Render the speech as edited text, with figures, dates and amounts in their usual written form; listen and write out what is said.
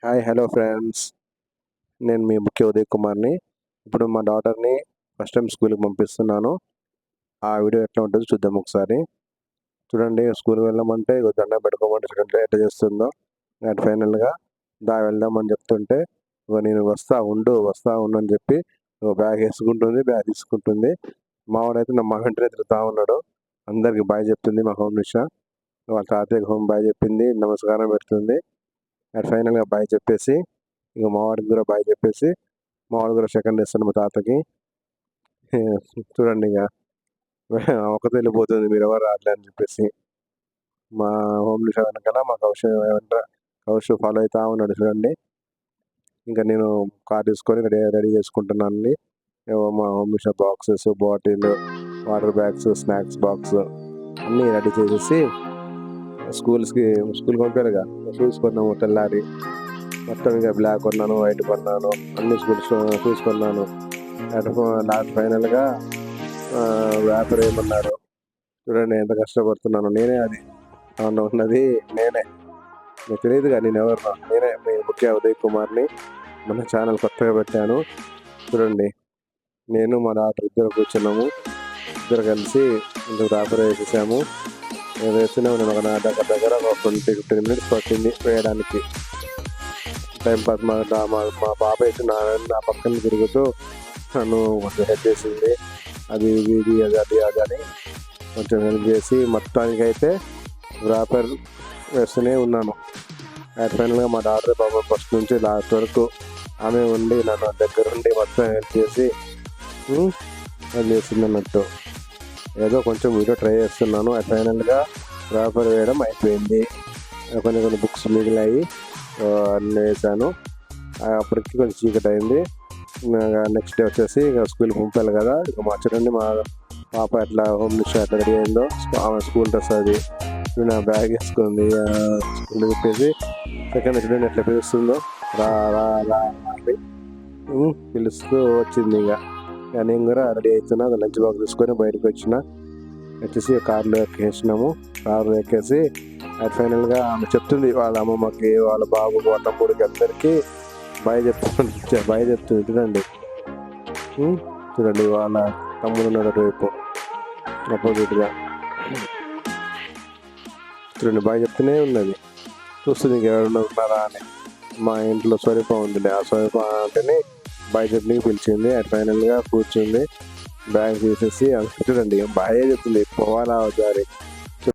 Hi hello friends. నేను మీ ముఖ్య ఉదయ్ కుమార్ని. ఇప్పుడు మా డాటర్ని ఫస్ట్ టైం స్కూల్కి పంపిస్తున్నాను. ఆ వీడియో ఎట్లా ఉంటుందో చూద్దాం ఒకసారి. చూడండి, స్కూల్కి వెళ్ళామంటే దండం పెట్టుకోమంటే చూడండి ఎట్లా చేస్తుందో. అటు ఫైనల్గా వెళ్దామని చెప్తుంటే నేను వస్తా ఉండు అని చెప్పి బ్యాగ్ వేసుకుంటుంది, బ్యాగ్ తీసుకుంటుంది. మావాడైతే మా వెంటనే తిరుగుతూ ఉన్నాడు. అందరికి బాయ్ చెప్తుంది. మా హోమ్ నిష వాళ్ళ తాతయ్యకి బాయ్ చెప్పింది, నమస్కారం పెడుతుంది. అటు ఫైనల్గా బాయ్ చెప్పేసి మా వాడికి కూడా బాయ్ చెప్పేసి మా వాడు కూడా సెకండ్ ఇస్తాను మా తాతకి. చూడండి, ఒక వెళ్ళిపోతుంది, మీరు ఎవరు రావట్లే అని చెప్పేసి. మా హోమ్ నిషా వెనకాల మా కౌశ ఫాలో అవుతా ఉన్నాడు. చూడండి, ఇంకా నేను కార్ తీసుకొని రెడీ చేసుకుంటున్నాను. మా హోమ్ నిషా boxes, bottle, water bags, snacks box అన్నీ రెడీ చేసేసి స్కూల్కి పంపారుగా. చూసుకున్నాము తెల్లారి మొత్తం. ఇంకా బ్లాక్ కొన్నాను, వైట్ కొన్నాను, అన్ని స్కూల్స్ చూసుకున్నాను. లాస్ట్ ఫైనల్గా వ్యాపారం ఏమన్నారు. చూడండి ఎంత కష్టపడుతున్నాను. నేనే అది ఉన్నది నేనే. మీకు తెలియదుగా నేను ఎవరు. నేనే మీ ముఖ్య ఉదయ్ కుమార్ని. మన ఛానల్ కొత్తగా పెట్టాను. చూడండి, నేను మా డాక్టర్ ఇద్దరు కూర్చున్నాము. ఇద్దరు కలిసి ఇందుకు వ్యాపారం వేసేసాము. వేస్తున్నాము. నేను ఒక దగ్గర ఒక 15 minutes పట్టింది వేయడానికి. Time pass. మా పాప అయితే నా పక్కన తిరుగుతూ నన్ను కొంచెం హెల్ప్ చేసింది. అది ఇది అది అని కొంచెం హెల్ప్ చేసి మొత్తానికైతే వ్రాపర్ వేస్తూనే ఉన్నాను. ఫైనల్గా మా డాక్టర్ పాప ఫస్ట్ నుంచి లాస్ట్ వరకు ఆమె ఉండి నన్ను దగ్గర ఉండి మొత్తం హెల్ప్ చేసి చేసింది అన్నట్టు. ఏదో కొంచెం వీడియో ట్రై చేస్తున్నాను. ఫైనల్గా వ్రాపర్ వేయడం అయిపోయింది. కొన్ని బుక్స్ మిగిలాయి, అన్నీ వేసాను. అప్పటికి కొంచెం చీకటి అయింది. నెక్స్ట్ డే వచ్చేసి ఇక స్కూల్కి పంపాలి కదా. ఇక చూడండి మా పాప ఎట్లా హోమ్ నిషా ఎట్లా రెడీ అయిందో. ఆమె స్కూల్ డ్రెస్ అది నా బ్యాగ్ వేసుకుంది. స్కూల్ చెప్పేసి సెకండ్ చూడండి ఎట్లా పిలుస్తుందో. రా రా రా అని పిలుస్తూ వచ్చింది. ఇక నేను కూడా రెడీ అవుతున్నా. లంచ్ బాక్స్ తీసుకొని బయటకు వచ్చేసి కార్లో ఎక్కేసినాము. కార్లో ఎక్కేసి ఫైనల్గా ఆమె చెప్తుంది వాళ్ళ అమ్మమ్మకి, వాళ్ళ బాబు, వాళ్ళ తమ్ముడికి అందరికీ బాయ్ చెప్తుంది. చూడండి వాళ్ళ తమ్ముడు ఉన్నాడు రేపు అపోజిట్గా. చూడండి బాయ్ చెప్తూనే ఉన్నది. చూస్తుంది ఇంకెవరైనా ఉన్నారా అని. మా ఇంట్లో స్వరూప ఉంది. ఆ స్వరూప అంటేనే బాయ్ చెప్పడానికి పిలిచింది. ఫైనల్గా కూర్చుంది. బ్యాగ్ తీసేసి చూడండి బాయ్ చెప్తుంది. పోవాలా ఒకసారి